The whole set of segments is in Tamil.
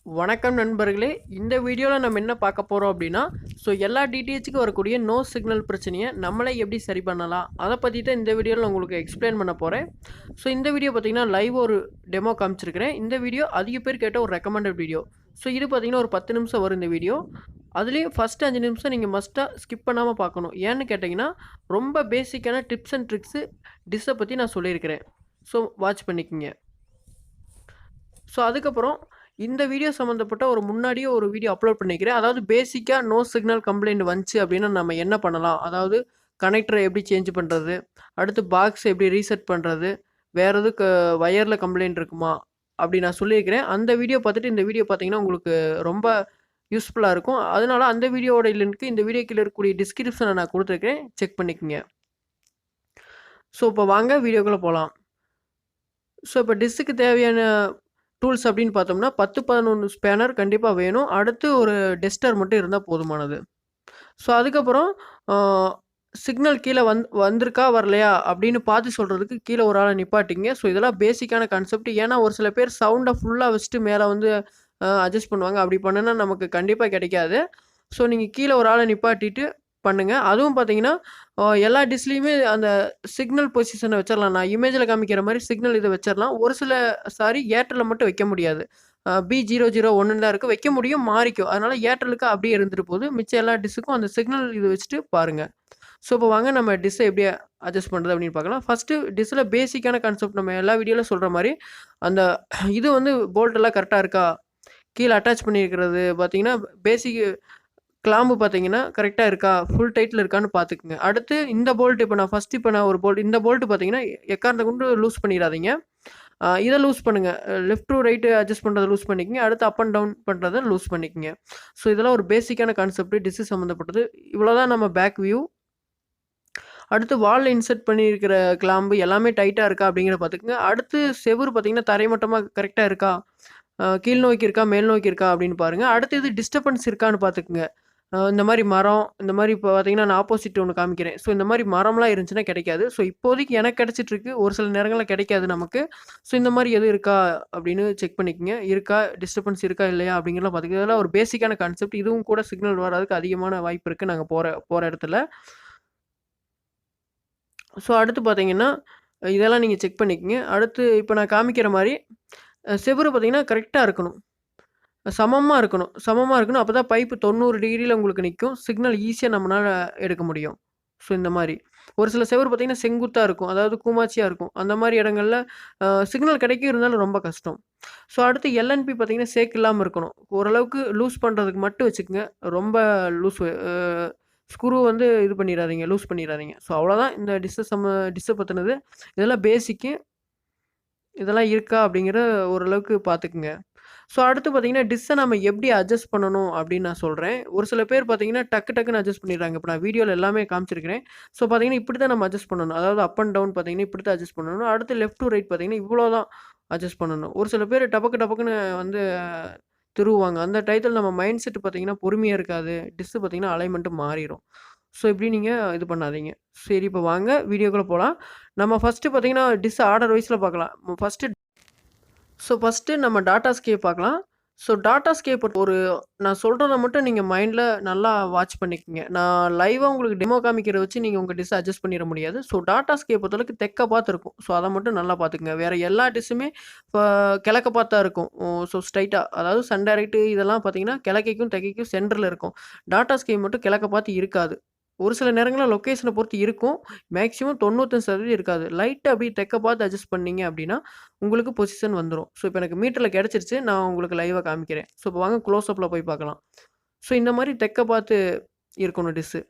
வணக்கம் நண்பர்களே. இந்த வீடியோல நம்ம என்ன பார்க்க போறோம் அப்படின்னா, எல்லா டிடிஹெச்சுக்கு வரக்கூடிய நோ சிக்னல் பிரச்சனைய நம்மளே எப்படி சரி பண்ணலாம்? அத பத்தி தான் இந்த வீடியோல நான் உங்களுக்கு எக்ஸ்பிளைன் பண்ண போறேன். இந்த வீடியோ பார்த்தீங்கன்னா, லைவ் ஒரு டெமோ காமிச்சிருக்கிறேன். இந்த வீடியோ அதிக பேர் கேட்ட ஒரு ரெக்கமெண்டட் வீடியோ. இது பார்த்தீங்கன்னா, ஒரு 10 நிமிஷம் வரும் இந்த வீடியோ. அதுலயும் ஃபர்ஸ்ட் 5 நிமிஷம் நீங்க மஸ்ட்டா ஸ்கிப் பண்ணாம பார்க்கணும். ஏன்னு கேட்டீங்கன்னா, ரொம்ப பேசிக்கான டிப்ஸ் அண்ட் ட்ரிக்ஸு டிஷ்ஷ பத்தி நான் சொல்லியிருக்கிறேன். வாட்ச் பண்ணிக்கங்க. அதுக்கப்புறம் இந்த வீடியோ சம்மந்தப்பட்ட முன்னாடியே ஒரு வீடியோ அப்லோட் பண்ணிக்கிறேன். அதாவது பேசிக்கா நோ சிக்னல் கம்ப்ளைண்ட் வந்துச்சு அப்டின்னா நம்ம என்ன பண்ணலாம்? அதாவது கனெக்டர எப்படி சேஞ்ச் பண்றது? அடுத்து பாக்ஸ் எப்படி ரீசெட் பண்றது? வேற எதுவும் வயர்ல கம்ப்ளைண்ட் இருக்குமா? அப்படி நான் சொல்லியிருக்கிறேன். அந்த வீடியோ பார்த்துட்டு இந்த வீடியோ பார்த்தீங்கன்னா, உங்களுக்கு ரொம்ப யூஸ்ஃபுல்லா இருக்கும். அதனால அந்த வீடியோவோட லிங்க் இந்த வீடியோ கீழ இருக்கக்கூடிய டிஸ்கிரிப்ஷன்ல நான் குடுத்துருக்கேன். செக் பண்ணிக்கங்க. இப்போ வாங்க வீடியோக்குள்ள போலாம். இப்ப டிஷ்ஷுக்கு தேவையான டூல்ஸ் அப்படின்னு பார்த்தோம்னா, 10, 11 ஸ்பேனர் கண்டிப்பா வேணும். அடுத்து ஒரு டெஸ்டர் மட்டும் இருந்தா போதுமானது. அதுக்கப்புறம் ஆ சிக்னல் கீழ வந்திருக்கா, வரலையா அப்படின்னு பார்த்து சொல்றதுக்கு கீழ ஒரு ஆள நிப்பாட்டிங்க. இதெல்லாம் பேசிக்கான கான்செப்ட். ஏன்னா, ஒரு சில பேர் சவுண்ட ஃபுல்லா வச்சுட்டு மேல வந்து அட்ஜஸ்ட் பண்ணுவாங்க. அப்படி பண்ணுனா நமக்கு கண்டிப்பா கிடைக்காது. நீங்க கீழ ஒரு ஆள நிப்பாட்டிட்டு பண்ணுங்க. அதுவும் பார்த்தீங்கன்னா, எல்லா டிஷ்லயுமே அந்த சிக்னல் பொசிஷன வச்சிரலாம். நான் இமேஜ்ல காமிக்கிற மாரி சிக்னல் இத வச்சிரலாம். ஒரு சில ஏர்டெல்ல மட்டும் வைக்க முடியாது. B001ன்னு தான் இருக்கு. வைக்க முடியும், மாறிக்கும். அதனால ஏர்டெல்லுக்கு அப்படியே இருந்துட்டு போது. மிச்ச எல்லா டிஷ்ஷுக்கும் அந்த சிக்னல் இது வச்சுட்டு பாருங்க. இப்போ வாங்க நம்ம டிஷ்ஷ எப்படி அட்ஜஸ்ட் பண்றது அப்படின்னு பார்க்கலாம். ஃபர்ஸ்ட்டு டிஷ்ல பேசிக்கான கான்செப்ட் நம்ம எல்லா வீடியோல சொல்ற மாரி, அந்த இது வந்து போல்ட் எல்லாம் கரெக்ட்டா இருக்கா? கீழ அட்டாச் பண்ணியிருக்கிறது பார்த்தீங்கன்னா, பேசிக் கிளாம்பு பார்த்தீங்கன்னா, கரெக்ட்டா இருக்கா? ஃபுல் டைட்ல இருக்கான்னு பார்த்துக்குங்க. அடுத்து இந்த போல்ட் இப்ப நான் ஒரு போல்ட் இந்த போல்ட் பார்த்தீங்கன்னா, எக்காரணத்த கொண்டு லூஸ் பண்ணிறாதீங்க. இத லூஸ் பண்ணுங்க. லெஃப்ட் டூ ரைட் அட்ஜஸ்ட் பண்றத லூஸ் பண்ணிக்கங்க. அடுத்து அப் அண்ட் டவுன் பண்றத லூஸ் பண்ணிக்கங்க. இதெல்லாம் ஒரு பேசிக்கான கான்செப்ட் டிஷ் சம்மந்தப்பட்டது. இவ்வளோதான் நம்ம பேக் வியூ. அடுத்து வால்ல இன்செர்ட் பண்ணியிருக்கிற கிளாம்பு எல்லாமே டைட்டா இருக்கா அப்படிங்கிறத பார்த்துக்கங்க. அடுத்து செவுரு பார்த்தீங்கன்னா, தரைமட்டமா கரெக்ட்டா இருக்கா? கீழ் நோக்கி இருக்கா? மேல் நோக்கி இருக்கா? அப்படின்னு பாருங்க. அடுத்து இது டிஸ்டர்பன்ஸ் இருக்கான்னு பார்த்துக்கங்க. இந்த மாரி மரம், இந்த மாரி இப்போ பார்த்தீங்கன்னா, நான் ஆப்போசிட் ஒண்ணு காமிக்கிறேன். இந்த மாரி மரம்லாம் இருந்துச்சுன்னா கிடைக்காது. இப்போதைக்கு எனக்கு கிடைச்சிட்டு இருக்கு. ஒரு சில நேரங்கள்ல கிடைக்காது நமக்கு. இந்த மாரி எதுவும் இருக்கா அப்படின்னு செக் பண்ணிக்கங்க. இருக்கா? டிஸ்டர்பன்ஸ் இருக்கா? இல்லையா? அப்படிங்கிறதெல்லாம் பார்த்துக்கங்க. இதெல்லாம் ஒரு பேசிக்கான கான்செப்ட். இதுவும் கூட சிக்னல் வர்றதுக்கு அதிகமான வாய்ப்பு இருக்கு நாங்க போற போற இடத்துல. அடுத்து பார்த்தீங்கன்னா, இதெல்லாம் நீங்க செக் பண்ணிக்கங்க. அடுத்து இப்ப நான் காமிக்கிற மாரி செவுரு பார்த்தீங்கன்னா, கரெக்ட்டா இருக்கணும். சமமா இருக்கணும். சமமா இருக்கணும். அப்பதான் பைப்பு 90 டிகிரில உங்களுக்கு நிக்கும். சிக்னல் ஈஸியா நம்மனால எடுக்க முடியும். இந்த மாரி. ஒரு சில செவுரு பார்த்தீங்கன்னா, செங்குத்தா இருக்கும். அதாவது கூமாச்சியா இருக்கும். அந்த மாரி இடங்கள்ல சிக்னல் கிடைக்கும். இருந்தாலும் ரொம்ப கஷ்டம். அடுத்து எல்என்பி பார்த்தீங்கன்னா, சேக் இல்லாம இருக்கணும். ஓரளவுக்கு லூஸ் பண்றதுக்கு மட்டும் வச்சுக்கங்க. ரொம்ப லூஸ் ஸ்க்ரூ வந்து இது பண்ணிறாதீங்க. லூஸ் பண்ணிறாதீங்க. அவ்வளோதான் இந்த டிஷ்ஷ பத்தினது. இதெல்லாம் பேசிக்கு. இதெல்லாம் இருக்கா அப்படிங்கிற ஓரளவுக்கு பார்த்துக்குங்க. அடுத்து பார்த்தீங்கன்னா, டிஷ்ஷ நம்ம எப்படி அட்ஜஸ்ட் பண்ணணும் அப்படின்னு நான் சொல்றேன். ஒரு சில பேர் பார்த்தீங்கன்னா, டக்கு டக்குன்னு அட்ஜஸ்ட் பண்ணிடுறாங்க. இப்ப நான் வீடியோல எல்லாமே காமிச்சிருக்கிறேன். பார்த்தீங்கன்னா, இப்படி தான் நம்ம அட்ஜஸ்ட் பண்ணணும். அதாவது அப் அண்ட் டவுன் பார்த்தீங்கன்னா, இப்படி தான் அட்ஜஸ்ட் பண்ணணும். அடுத்து லெஃப்ட் டூ ரைட் பார்த்தீங்கன்னா, இவ்வளோ தான் அட்ஜஸ்ட் பண்ணணும். ஒரு சில பேர் டபக்கு டபக்குன்னு வந்து திருவுவாங்க. அந்த டயத்துல நம்ம மைண்ட் செட் பார்த்தீங்கன்னா, பொறுமையா இருக்காது. டிஷ் பார்த்தீங்கன்னா, அலைன்மென்ட் மாறிரும். இப்படி நீங்க இது பண்ணாதீங்க. சரி, இப்ப வாங்க வீடியோக்குள்ள போலாம். நம்ம ஃபர்ஸ்ட்டு பார்த்தீங்கன்னா, டிஷ் ஆர்டர் வைஸ்ல பார்க்கலாம். ஃபர்ஸ்ட்டு நம்ம டாட்டாஸ்கேப் பார்க்கலாம். டாட்டாஸ்கேப் நான் சொல்றத மட்டும் நீங்க மைண்ட்ல நல்லா வாட்ச் பண்ணிக்கங்க. நான் லைவா உங்களுக்கு டெமோ காமிக்கிறத வச்சு நீங்க உங்க டிஷ்ஷ அட்ஜஸ்ட் பண்ணிற முடியாது. டாட்டாஸ்கேப் பொறுத்தளவுக்கு தெற்க பார்த்து இருக்கும். அத மட்டும் நல்லா பார்த்துக்கங்க. வேற எல்லா டிஷ்ஷுமே இப்ப கிழக்க பார்த்து தான் இருக்கும். ஸ்ட்ரைட்டா அதாவது சன் டைரக்ட் இதெல்லாம் பார்த்தீங்கன்னா, கிழக்கைக்கும், தெற்கைக்கும் சென்டர்ல இருக்கும். டாட்டாஸ்கேப் மட்டும் கிழக்க பார்த்து இருக்காது. ஒரு சில நேரங்கள்ல லொகேஷன பொறுத்து இருக்கும். மேக்ஸிமம் 95% இருக்காது. லைட்டா அப்படியே தெற்க பார்த்து அட்ஜஸ்ட் பண்ணீங்க அப்படின்னா, உங்களுக்கு பொசிஷன் வந்துரும். இப்ப எனக்கு மீட்டர்ல கிடைச்சிருச்சு. நான் உங்களுக்கு லைவா காமிக்கிறேன். இப்ப வாங்க க்ளோஸ் அப்ல போய் பார்க்கலாம். இந்த மாரி தெற்க பார்த்து இருக்கணும் டிஷ்ஷு.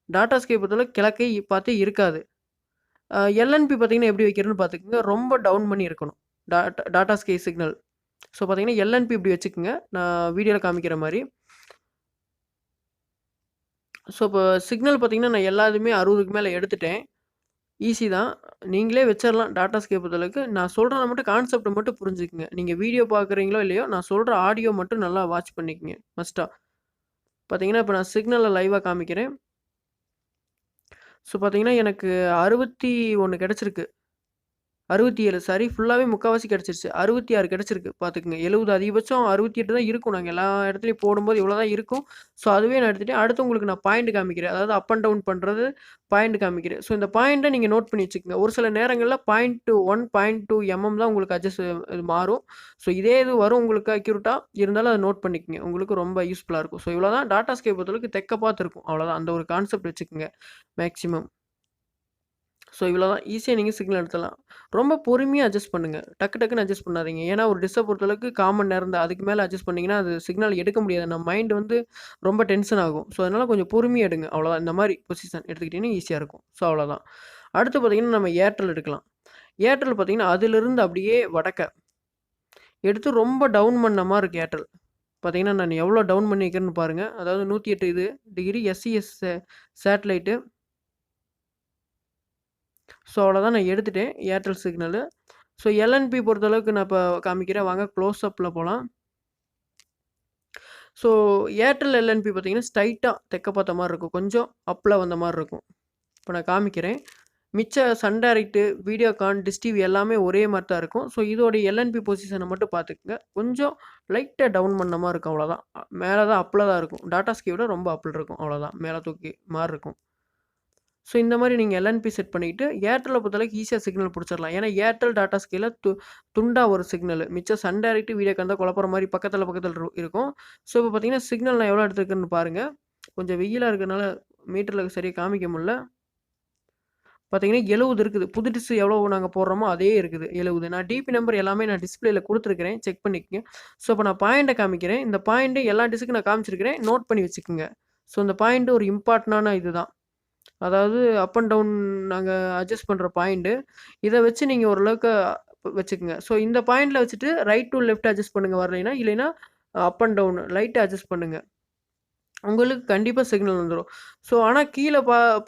டாட்டாஸ்கே பொறுத்தளவு கிழக்கை பார்த்து இருக்காது. எல்என்பி பார்த்தீங்கன்னா எப்படி வைக்கிறதுன்னு பார்த்துக்கங்க. ரொம்ப டவுன் பண்ணி இருக்கணும். டாட்டாஸ்கே சிக்னல். பார்த்தீங்கன்னா எல்என்பி இப்படி வச்சுக்கங்க. நான் வீடியோல காமிக்கிற மாரி. இப்போ சிக்னல் பார்த்தீங்கன்னா, நான் எல்லாத்தையுமே 60க்கு மேல எடுத்துட்டேன். ஈஸி தான். நீங்களே வச்சிரலாம் டாட்டாஸ்கே பொறுத்தளவுக்கு. நான் சொல்றத மட்டும் கான்செப்ட்ட மட்டும் புரிஞ்சுக்கங்க. நீங்க வீடியோ பார்க்குறீங்களோ இல்லையோ, நான் சொல்ற ஆடியோ மட்டும் நல்லா வாட்ச் பண்ணிக்கங்க. மஸ்ட்டா. பார்த்தீங்கன்னா, இப்ப நான் சிக்னல லைவா காமிக்கிறேன். பார்த்தீங்கன்னா, எனக்கு 61 கிடைச்சிருக்கு. 67 சாரி ஃபுல்லாவே முக்காவாசி கிடைச்சிருச்சு. 66 கிடைச்சிருக்கு பார்த்துக்கங்க. 70 அதிகபட்சம் 68 தான் இருக்கும். நாங்க எல்லா இடத்துலயும் போடும்போது இவ்வளோ தான் இருக்கும். ஸோ அதுவே நான் எடுத்துட்டேன். அடுத்து உங்களுக்கு நான் பாயிண்ட் காமிக்கிறேன். அதாவது அப் அண்ட் டவுன் பண்றது பாயிண்ட் காமிக்கிறேன். ஸோ இந்த பாயிண்ட்ட நீங்க நோட் பண்ணி வச்சுக்கங்க. ஒரு சில நேரங்கள்ல 0.1, 0.2 தான் உங்களுக்கு இது மாறும். ஸோ இதே இது வரும் உங்களுக்கு அக்யூரேட்டா. இருந்தாலும் அத நோட் பண்ணிக்கங்க. உங்களுக்கு ரொம்ப யூஸ்ஃபுல்லா இருக்கும். ஸோ இவ்வளோ தான் டாடா ஸ்கை பொறுத்தளவுக்கு தெக்க பார்த்து இருக்கும். அவ்வளோதான். அந்த ஒரு கான்செப்ட் வச்சுக்கங்க மேக்ஸிமம். ஸோ இவ்வளோ தான். ஈஸியா நீங்க சிக்னல் எடுத்துடலாம். ரொம்ப பொறுமையா அட்ஜஸ்ட் பண்ணுங்க. டக்கு டக்குன்னு அட்ஜஸ்ட் பண்ணாதீங்க. ஏன்னா ஒரு டிஷ்ஷ பொறுத்தளவுக்கு 1/4 மணி நேரம் தான். அதுக்கு மேல அட்ஜஸ்ட் பண்ணீங்கன்னா, அது சிக்னல் எடுக்க முடியாது. நம்ம மைண்ட் வந்து ரொம்ப டென்ஷன் ஆகும். ஸோ அதனால கொஞ்சம் பொறுமையா எடுங்க. அவ்வளோதான். இந்த மாரி பொசிஷன் எடுத்துக்கிட்டீங்கன்னா ஈஸியா இருக்கும். ஸோ அவ்வளோதான். அடுத்து பார்த்தீங்கன்னா, நம்ம ஏர்டெல் எடுக்கலாம். ஏர்டெல் பார்த்தீங்கன்னா, அதிலிருந்து அப்படியே வடக்க எடுத்து ரொம்ப டவுன் பண்ண மாரி இருக்கு ஏர்டெல். பார்த்தீங்கன்னா, நான் எவ்வளோ டவுன் பண்ணி வைக்கிறேன்னு பாருங்க. அதாவது 108 டிகிரி எஸ்சிஎஸ் சேட்டலைட்டு. ஸோ அவ்வளோதான் நான் எடுத்துட்டேன். Airtel signal. ஸோ எல்என்பி பொறுத்தளவுக்கு நான் இப்போ காமிக்கிறேன். வாங்க க்ளோஸ் அப்ல போலாம். ஸோ ஏர்டெல் எல்என்பி பார்த்தீங்கன்னா, ஸ்ட்ரைட்டா தெக்க பார்த்த மாரி இருக்கும். கொஞ்சம் அப்ல வந்த மாரி இருக்கும். இப்போ நான் காமிக்கிறேன். மிச்ச Sun Direct, Videocon, Dish TV எல்லாமே ஒரே மாரி தான் இருக்கும். ஸோ இதோட எல்என்பி பொசிஷன மட்டும் பார்த்துக்கங்க. கொஞ்சம் லைட்டா டவுன் பண்ண மாரி இருக்கும் அவ்வளோதான். மேல தான் அப்ல தான் இருக்கும். டாடா ஸ்கை விட ரொம்ப அப்ல இருக்கும். அவ்வளோதான். மேல தூக்கி மாரி இருக்கும். ஸோ இந்த மாரி நீங்க எல்என்பி செட் பண்ணிக்கிட்டு, ஏர்டெல்ல பொறுத்தளவுக்கு ஈஸியா சிக்னல் புடிச்சிடலாம். ஏன்னா ஏர்டெல், டாடா ஸ்கைல துண்டா ஒரு சிக்னலு. மிச்சம் சன் டைரக்ட், வீடியோகான் தான் குழப்புற மாரி பக்கத்துல பக்கத்துல இருக்கும். ஸோ இப்போ பார்த்தீங்கன்னா, சிக்னல் நான் எவ்வளோ எடுத்துருக்கேன்னு பாருங்க. கொஞ்சம் வெயிலா இருக்கனால மீட்டர்ல சரியா காமிக்க முடியல. பார்த்தீங்கன்னா 70 இருக்குது. புது டிஷ் எவ்வளோ நாங்க போடுறோமோ அதே இருக்குது 70. நான் டிபி நம்பர் எல்லாமே நான் டிஸ்ப்ளேல குடுத்துருக்கிறேன். செக் பண்ணிக்கங்க. ஸோ இப்போ நான் பாயிண்ட்ட காமிக்கிறேன். இந்த பாயிண்ட் எல்லா டிஷ்ஷுக்கும் நான் காமிச்சிருக்கிறேன். நோட் பண்ணி வச்சுக்கங்க. ஸோ இந்த பாயிண்ட் ஒரு இம்பார்ட்டன்டான இதுதான். அதாவது அப் அண்ட் டவுன் நாங்க அட்ஜஸ்ட் பண்ற பாயிண்ட். இத வச்சு நீங்க ஓரளவுக்கு வச்சுக்கங்க. ஸோ இந்த பாயிண்ட்ல வச்சுட்டு ரைட் டூ லெஃப்ட் அட்ஜஸ்ட் பண்ணுங்க வரலைன்னா, இல்லைன்னா அப் அண்ட் டவுன் லைட்டா அட்ஜஸ்ட் பண்ணுங்க. உங்களுக்கு கண்டிப்பா சிக்னல் வந்துரும். ஸோ ஆனா கீழ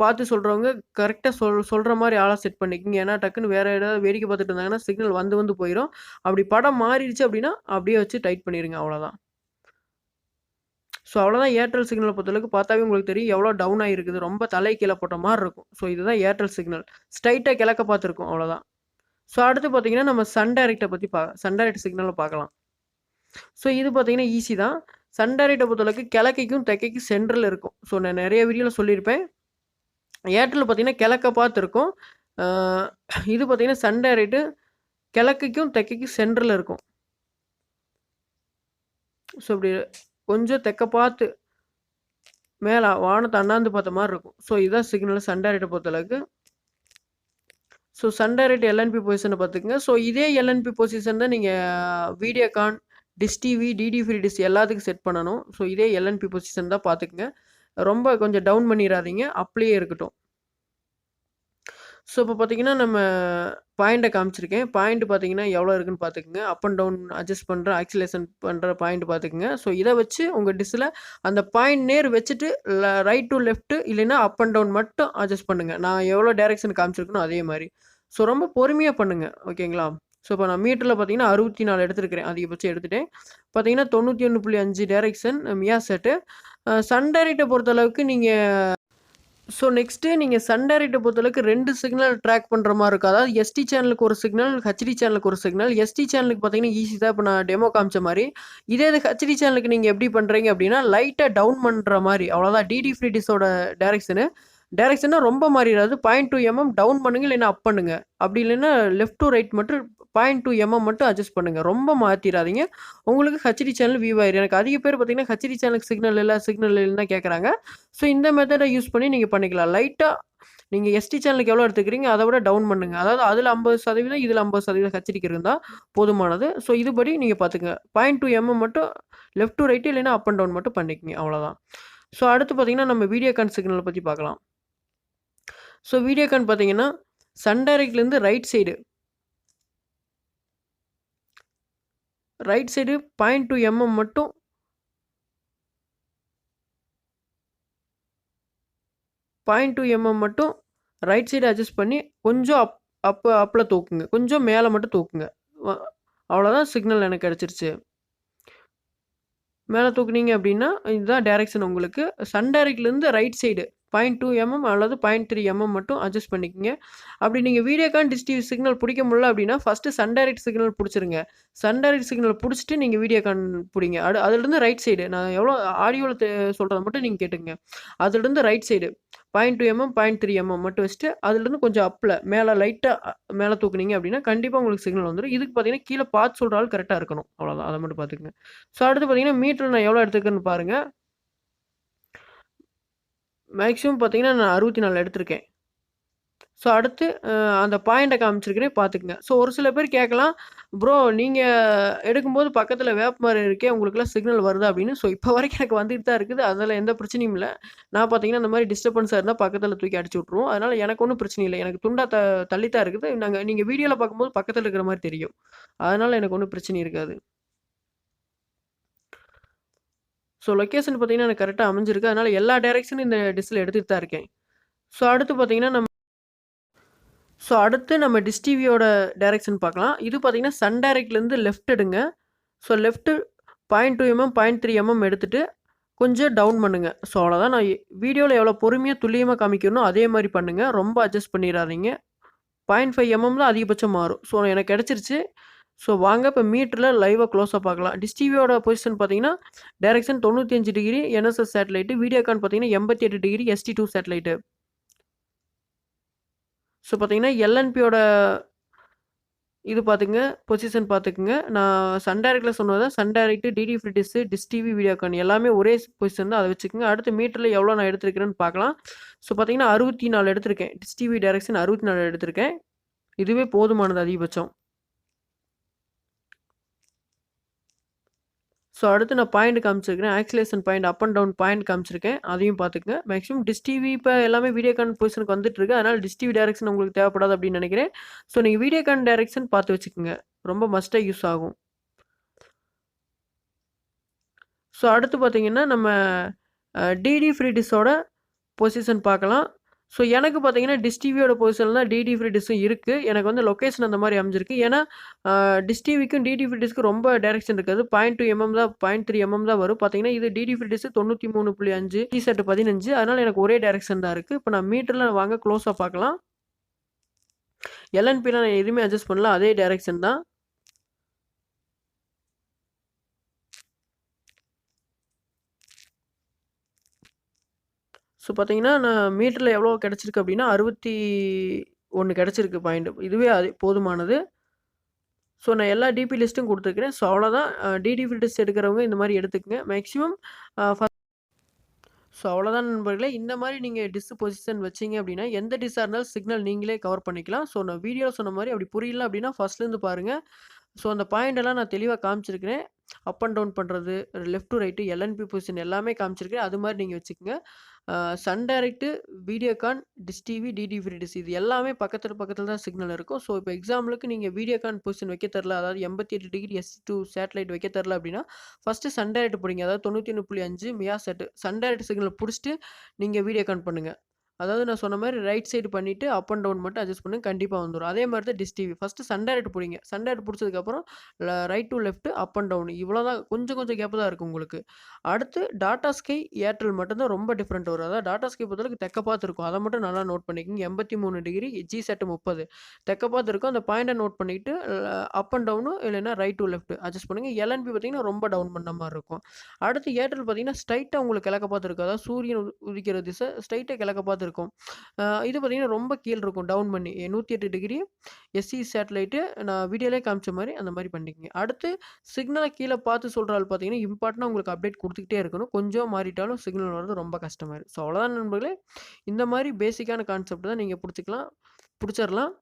பார்த்து சொல்றவங்க கரெக்ட்டா சொல்ற மாரி ஆளா செட் பண்ணிக்கங்க. ஏன்னா டக்குன்னு வேற ஏதாவது வேடிக்கை பார்த்துட்டு இருந்தாங்கன்னா, சிக்னல் வந்து போயிரும். அப்படி படம் மாறிடுச்சு அப்படின்னா, அப்படியே வச்சு டைட் பண்ணிருங்க அவ்வளோதான். ஸோ அவ்வளோதான் ஏர்டெல் சிக்னல பொறுத்தளவுக்கு பார்த்தாவே உங்களுக்கு தெரியும் எவ்வளோ டவுன் ஆகியிருக்குது. ரொம்ப தலை கீழ போட்ட மாரி இருக்கும். ஸோ இதுதான் ஏர்டெல் சிக்னல். ஸ்ட்ரைட்டா கிழக்க பார்த்துருக்கும் அவ்வளோதான். ஸோ அடுத்து பார்த்தீங்கன்னா, நம்ம சன் டைரக்ட்ட பத்தி சன் டைரக்ட் சிக்னல பார்க்கலாம். ஸோ இது பார்த்தீங்கன்னா ஈஸி தான். சன் டைரக்ட்ட பொறுத்தளவுக்கு கிழக்கைக்கும், தெற்கைக்கும் சென்டர்ல இருக்கும். ஸோ நான் நெறைய வீடியோல சொல்லியிருப்பேன். ஏர்டெல் பார்த்தீங்கன்னா கிழக்க பார்த்து இருக்கும். ஆ இது பார்த்தீங்கன்னா சன் டைரக்ட் கிழக்குக்கும், தெற்கைக்கும் சென்டர்ல இருக்கும். ஸோ இப்படி கொஞ்சம் தெற்க பார்த்து மேல வானத்த அண்ணாந்து பார்த்த மாரி இருக்கும். ஸோ இதுதான் சிக்னல் சன் டைரக்ட்ட பொறுத்தளவுக்கு. ஸோ சன் டைரக்ட் எல்என்பி பொசிஷன பார்த்துக்கங்க. ஸோ இதே எல்என்பி பொசிஷன் தான் நீங்க Videocon, Dish TV, DD Free Dish எல்லாத்துக்கும் செட் பண்ணணும். ஸோ இதே எல்என்பி பொசிஷன் தான் பார்த்துக்கங்க. ரொம்ப கொஞ்சம் டவுன் பண்ணிறாதீங்க. அப்லயே இருக்கட்டும். ஸோ இப்போ பார்த்தீங்கன்னா, நம்ம பாயிண்ட்ட காமிச்சிருக்கேன். பாயிண்ட் பார்த்தீங்கன்னா, எவ்வளோ இருக்குன்னு பார்த்துக்கங்க. அப் அண்ட் டவுன் அட்ஜஸ்ட் பண்ற, ஆக்சிலேஷன் பண்ற பாயிண்ட் பார்த்துக்கங்க. ஸோ இத வச்சு உங்க டிஷ்ல அந்த பாயிண்ட் நேர் வச்சுட்டு ரைட் டூ லெஃப்ட் இல்லைன்னா அப் அண்ட் டவுன் மட்டும் அட்ஜஸ்ட் பண்ணுங்க. நான் எவ்வளோ டைரக்ஷன் காமிச்சிருக்கனோ அதே மாரி. ஸோ ரொம்ப பொறுமையா பண்ணுங்க. ஓகேங்களா? ஸோ இப்போ நான் மீட்டர்ல பார்த்தீங்கன்னா 64 எடுத்திருக்கிறேன். அதிகபட்சம் எடுத்துட்டேன். பார்த்தீங்கன்னா 91.5 டைரக்ஷன் மியாசெட்டு. சன் டைரக்ட்ட பொறுத்தளவுக்கு நீங்க ஸோ நெக்ஸ்ட்டு நீங்க சன் டைரக்ட்ட பொறுத்தளவுக்கு 2 சிக்னல் ட்ராக் பண்ற மாரி இருக்கும். அதாவது எஸ்டி சேனலுக்கு ஒரு சிக்னல், ஹெச்டி சேனலுக்கு ஒரு சிக்னல். எஸ்டி சேனலுக்கு பார்த்தீங்கன்னா ஈஸி தான். இப்ப நான் டெமோ காமிச்ச மாரி. இதே இது ஹெச்டி சேனலுக்கு நீங்க எப்படி பண்றீங்க அப்படின்னா, லைட்டா டவுன் பண்ற மாரி. அவ்வளோதான் டிடி ஃப்ரீ டிஷ்ஷோட டைரக்ஷனு. டைரக்ஷன்னா ரொம்ப மாறிறாது. 0.2 டவுன் பண்ணுங்க, இல்லைன்னா அப் பண்ணுங்க. அப்படி இல்லைன்னா லெஃப்ட் டூ ரைட் மட்டும் 0.2 மட்டும் அட்ஜஸ்ட் பண்ணுங்க. ரொம்ப மாத்திறாதீங்க. உங்களுக்கு ஹெச்டி சேனல் வியூ ஆயிரும். எனக்கு அதிக பேர் பார்த்தீங்கன்னா, ஹெச்டி சேனலுக்கு சிக்னல் இல்லன்னு தான் கேட்கறாங்க. ஸோ இந்த மெத்தட யூஸ் பண்ணி நீங்க பண்ணிக்கலாம். லைட்டா நீங்க எஸ்டி சேனலுக்கு எவ்வளோ எடுத்துக்கிறீங்க, அத விட டவுன் பண்ணுங்க. அதாவது அதுல 50% இதுல 50% ஹெச்டிக்கு இருந்தா போதுமானது. ஸோ இதுபடி நீங்க பார்த்துக்கங்க. 0.2 மட்டும் லெஃப்ட் டூ ரைட் இல்லைன்னா அப் அண்ட் டவுன் மட்டும் பண்ணிக்கங்க. அவ்வளோதான். ஸோ அடுத்து பார்த்தீங்கன்னா, நம்ம வீடியோகான் சிக்னல பத்தி பார்க்கலாம். ஸோ வீடியோகான் பார்த்தீங்கன்னா, சன் டைரக்ட்லேருந்து ரைட் சைடு 0.2 மட்டும் 0.2 மட்டும் ரைட் சைடு அட்ஜஸ்ட் பண்ணி கொஞ்சம் அப்ல தூக்குங்க. கொஞ்சம் மேல மட்டும் தூக்குங்க. அ அவ்வளோதான் சிக்னல் எனக்கு கிடைச்சிருச்சு. மேல தூக்குனீங்க அப்படின்னா, இதுதான் டைரக்ஷன் உங்களுக்கு. சன் டைரக்ட்லேருந்து ரைட் சைடு 0.2 அல்லது 0.3 மட்டும் அட்ஜஸ்ட் பண்ணிக்கங்க. அப்படி நீங்க வீடியோகான், டிஷ் டிவி சிக்னல் புடிக்க முடியல அப்படின்னா, ஃபர்ஸ்ட்டு சன் டைரக்ட் சிக்னல் புடிச்சிருங்க. சன் டைரக்ட் சிக்னல் புடிச்சுட்டு நீங்க வீடியோகான் புடிங்க. அதிலிருந்து ரைட் சைடு நான் எவ்வளோ ஆடியோல சொல்றத மட்டும் நீங்க கேட்டுக்கங்க. அதிலிருந்து ரைட் சைடு 0.2 0.3 மட்டும் வச்சுட்டு, அதிலிருந்து கொஞ்சம் அப்ல மேல லைட்டா மேல தூக்குனீங்க அப்படின்னா, கண்டிப்பா உங்களுக்கு சிக்னல் வந்துரும். இதுக்கு பார்த்தீங்கன்னா, கீழ பார்த்து சொல்ற ஆள் கரெக்ட்டா இருக்கணும். அவ்வளோதான். அத மட்டும் பார்த்துக்கங்க. ஸோ அடுத்து பார்த்தீங்கன்னா, மீட்டர் நான் எவ்வளோ எடுத்திருக்கேன்னு பாருங்க. மேக்ஸிமம் பார்த்தீங்கன்னா, நான் 64 எடுத்திருக்கேன். ஸோ அடுத்து அந்த பாயிண்ட்ட காமிச்சிருக்கிறேன் பார்த்துக்கங்க. ஸோ ஒரு சில பேர் கேட்கலாம், "ப்ரோ நீங்க எடுக்கும்போது பக்கத்தில வேப்பமரம் இருக்கே, உங்களுக்கெல்லாம் சிக்னல் வருதா?" அப்படின்னு. ஸோ இப்போ வரைக்கும் எனக்கு வந்துட்டு தான் இருக்குது. அதில எந்த பிரச்சனையும் இல்ல. நான் பார்த்தீங்கன்னா, இந்த மாரி டிஸ்டர்பன்ஸா இருந்தா பக்கத்தில தூக்கி அடிச்சு விட்டுருவோம். அதனால எனக்கு ஒண்ணும் பிரச்சனை இல்ல. எனக்கு துண்டா தள்ளி தான் இருக்குது. நீங்க வீடியோல பார்க்கும்போது பக்கத்தில இருக்கிற மாரி தெரியும். அதனால எனக்கு ஒண்ணும் பிரச்சனை இருக்காது. ஸோ லொகேஷன் பார்த்தீங்கன்னா, எனக்கு கரெக்ட்டா அமைஞ்சிருக்கு. அதனால எல்லா டைரக்ஷனும் இந்த டிஷ்ல எடுத்துட்டு தான் இருக்கேன். ஸோ அடுத்து பார்த்தீங்கன்னா, அடுத்து நம்ம டிஷ் டிவியோட டைரக்ஷன் பார்க்கலாம். இது பார்த்தீங்கன்னா, சன் டைரக்ட்லேருந்து லெஃப்ட் எடுங்க. ஸோ லெஃப்ட் 0.2 0.3 எடுத்துட்டு கொஞ்சம் டவுன் பண்ணுங்க. ஸோ அவ்வளோதான். நான் வீடியோல எவ்வளோ பொறுமையா, துல்லியமா காமிக்கிறனோ அதே மாரி பண்ணுங்க. ரொம்ப அட்ஜஸ்ட் பண்ணிறாதீங்க. 0.5 தான் அதிகபட்சம் மாறும். ஸோ எனக்கு கிடைச்சிருச்சு. ஸோ வாங்க இப்ப மீட்டர்ல லைவா க்ளோஸா பார்க்கலாம். டிஷ் டிவியோட பொசிஷன் பார்த்தீங்கன்னா, direction 95 degree NSS satellite. Videocon பார்த்தீங்கன்னா 88 டிகிரி ST2 சேட்டலைட். ஸோ பார்த்தீங்கன்னா, எல்என்பியோட இது பார்த்துங்க, பொசிஷன் பார்த்துக்குங்க. நான் சன் டைரக்ட்ல சொன்னது தான் Sun Direct, DD Free Dish TV, Videocon எல்லாமே ஒரே பொசிஷன் தான். அத வச்சுக்கங்க. அடுத்து மீட்டர்ல எவ்வளோ நான் எடுத்திருக்கிறேன்னு பார்க்கலாம். ஸோ பார்த்தீங்கன்னா, 64 எடுத்திருக்கேன். டிஷ் டிவி டைரக்ஷன் 64 எடுத்திருக்கேன். இதுவே போதுமானது அதிகபட்சம். ஸோ அடுத்து நான் பாயிண்ட் காமிச்சிருக்கிறேன். Oscillation point, up and down point காமிச்சிருக்கேன். அதையும் பார்த்துக்கங்க. மேக்ஸிமம் டிஷ் டிவி இப்ப எல்லாமே வீடியோகான் பொசிஷனுக்கு வந்துட்டு இருக்கு. அதனால டிஷ் டிவி டைரக்ஷன் உங்களுக்கு தேவைப்படாது அப்படின்னு நினைக்கிறேன். ஸோ நீங்க வீடியோகான் டைரக்ஷன் பார்த்து வச்சுக்கங்க. ரொம்ப மஸ்ட்டா யூஸ் ஆகும். ஸோ அடுத்து பார்த்தீங்கன்னா, நம்ம டிடி ஃப்ரீ டிஷ்ஷோட பொசிஷன் பார்க்கலாம். ஸோ எனக்கு பார்த்தீங்கன்னா, டிஷ் டிவியோட பொசிஷன்ல தான் டிடி ஃப்ரீ டிஷ்ஷும் இருக்கு. எனக்கு வந்து லொகேஷன் அந்த மாரி அமைஞ்சிருக்கு. ஏன்னா, டிஷ் டிவிக்கும் டிடி ஃப்ரீ டிஷ்க்கும் ரொம்ப டைரக்ஷன் இருக்காது. 0.2 தான் 0.3 தான் வரும். பார்த்தீங்கன்னா, இது டிடி ஃப்ரீ டிஷ் 93.5 Tசெட் 15. அதனால எனக்கு ஒரே டைரக்ஷன் தான் இருக்கு. இப்ப நான் மீட்டர்ல வாங்க க்ளோஸா பார்க்கலாம். எல்என்பில நான் எதுவுமே அட்ஜஸ்ட் பண்ணல. அதே டைரக்ஷன் தான். ஸோ பார்த்தீங்கன்னா, நான் மீட்டர்ல எவ்வளோ கிடைச்சிருக்கு அப்டின்னா, 61 கிடைச்சிருக்கு பாயிண்ட். இதுவே போதுமானது. ஸோ நான் எல்லா டிபி லிஸ்ட்டும் குடுத்துருக்கிறேன். ஸோ அவ்வளோதான். டிடி ஃப்ரீ டிஷ் எடுக்கிறவங்க இந்த மாரி எடுத்துக்கங்க. மேக்ஸிமம் ஸோ அவ்வளோதான் நண்பர்களே. இந்த மாரி நீங்க டிஷ் பொசிஷன் வச்சீங்க அப்டின்னா, எந்த டிஷ்ஷா இருந்தாலும் சிக்னல் நீங்களே கவர் பண்ணிக்கலாம். ஸோ நான் வீடியோல சொன்ன மாரி அப்படி புரியல அப்டின்னா, ஃபர்ஸ்ட்லேருந்து பாருங்க. ஸோ அந்த பாயிண்ட் எல்லாம் நான் தெளிவா காமிச்சிருக்கிறேன். அப் அண்ட் டவுன் பண்றது, left to right, LNB position எல்லாமே காமிச்சிருக்கிறேன். அது மாரி நீங்க வச்சுக்கங்க. Sun Direct, Videocon, Dish TV, DD Free Dish இது எல்லாமே பக்கத்துல பக்கத்துல தான் சிக்னல் இருக்கும். ஸோ இப்போ எக்ஸாம்பிளுக்கு நீங்க வீடியோகான் பொசிஷன் வைக்க தெரியல, அதாவது 88 டிகிரி S2 சேட்டலைட் வைக்க தெரியல அப்டின்னா, ஃபர்ஸ்ட்டு சன் டைரக்ட் புடிங்க. அதாவது 91.5 மியா செட். சன் டைரக்ட் சிக்னல் புடிச்சுட்டு நீங்க வீடியோகான் பண்ணுங்க. அதாவது நான் சொன்ன மாரி ரைட் சைடு பண்ணிட்டு, அப் அண்ட் டவுன் மட்டும் அட்ஜஸ்ட் பண்ணுங்க. கண்டிப்பா வந்துரும். அதே மாரி தான் dish TV. First Sun Direct புடிங்க. சன் டைரக்ட் புடிச்சதுக்கப்புறம் right to left, up and down இவ்வளோதான். கொஞ்சம் கொஞ்சம் கேப் தான் இருக்கும் உங்களுக்கு. அடுத்து டாடா ஸ்கை, ஏர்டெல் மட்டும் தான் ரொம்ப டிஃபரெண்ட் வரும். அதாவது டாடா ஸ்கை பொறுத்தளவுக்கு தெக்க பார்த்து இருக்கும். அத மட்டும் நல்லா நோட் பண்ணிக்கங்க. 83 டிகிரி ஜி செட் 30 தெக்க பார்த்து இருக்கும். அந்த பாயிண்ட்ட நோட் பண்ணிட்டு அப் அண்ட் டவுனு இல்லைன்னா ரைட் டூ லெஃப்ட் அட்ஜஸ்ட் பண்ணுங்க. எல்என்பி பார்த்தீங்கன்னா ரொம்ப டவுன் பண்ண மாரி இருக்கும். அடுத்து ஏர்டெல் பார்த்தீங்கன்னா, ஸ்ட்ரைட்டா உங்களுக்கு கிழக்க பார்த்து இருக்கும். அதாவது சூரியன் உதிக்கிற திசை ஸ்ட்ரைட்டா கிழக்க பார்த்து இருக்கும். இது பார்த்தீங்கன்னா ரொம்ப கீழ இருக்கும். டவுன் பண்ணி 108 டிகிரி எஸ்சி சேட்டலைட்டு நான் வீடியோலயே காமிச்ச மாரி அந்த மாரி பண்ணிக்கங்க. அடுத்து சிக்னல கீழ பார்த்து சொல்ற ஆள் பார்த்தீங்கன்னா, இம்பார்ட்டன்ட்டா உங்களுக்கு அப்டேட் குடுத்துக்கிட்டே இருக்கணும். கொஞ்சம் மாறிட்டாலும் சிக்னல் வர்றது ரொம்ப கஷ்டமாயிரும். ஸோ அவ்வளோதான் நண்பர்களே. இந்த மாரி பேசிக்கான கான்செப்ட் தான் நீங்க புடிச்சிரலாம்.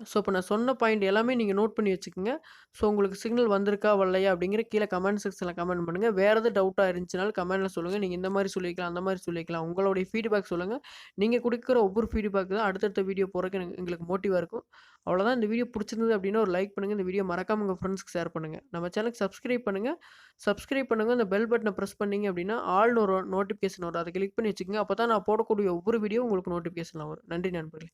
ஸோ இப்ப நான் சொன்ன பாயிண்ட் எல்லாமே நீங்க நோட் பண்ணி வச்சுக்கங்க. ஸோ உங்களுக்கு சிக்னல் வந்திருக்கா, வரலையா அப்படிங்கிற கீழ கமெண்ட் செக்ஷன்ல கமெண்ட் பண்ணுங்க. வேற எதுவும் டவுட்டா இருந்துச்சுனாலும் கமெண்ட்ல சொல்லுங்க. நீங்க இந்த மாரி சொல்லியிருக்கலாம், அந்த மாரி சொல்லியிருக்கலாம். உங்களுடைய ஃபீட்பேக் சொல்லுங்க. நீங்க குடுக்குற ஒவ்வொரு ஃபீட்பேக் தான் அடுத்தடுத்த வீடியோ போடுறதுக்கு எங்களுக்கு மோட்டிவா இருக்கும். அவ்வளோதான். இந்த வீடியோ புடிச்சிருந்தது அப்படின்னா ஒரு லைக் பண்ணுங்க. இந்த வீடியோ மறக்காம உங்க ஃப்ரெண்ட்ஸ்க்கு ஷேர் பண்ணுங்க. நம்ம சேனலுக்கு சப்ஸ்கிரைப் பண்ணுங்க. சப்ஸ்கிரைப் பண்ணுங்க. அந்த பெல் பட்டன பிரஸ் பண்ணீங்க அப்படின்னா, ஆல்னு ஒரு நோட்டிஃபிகேஷன் வரும். அத கிளிக் பண்ணி வச்சுக்கங்க. அப்பதான் நான் போடக்கூடிய ஒவ்வொரு வீடியோ உங்களுக்கு நோட்டிஃபிகேஷன்ல வரும். நன்றி நண்பர்களே.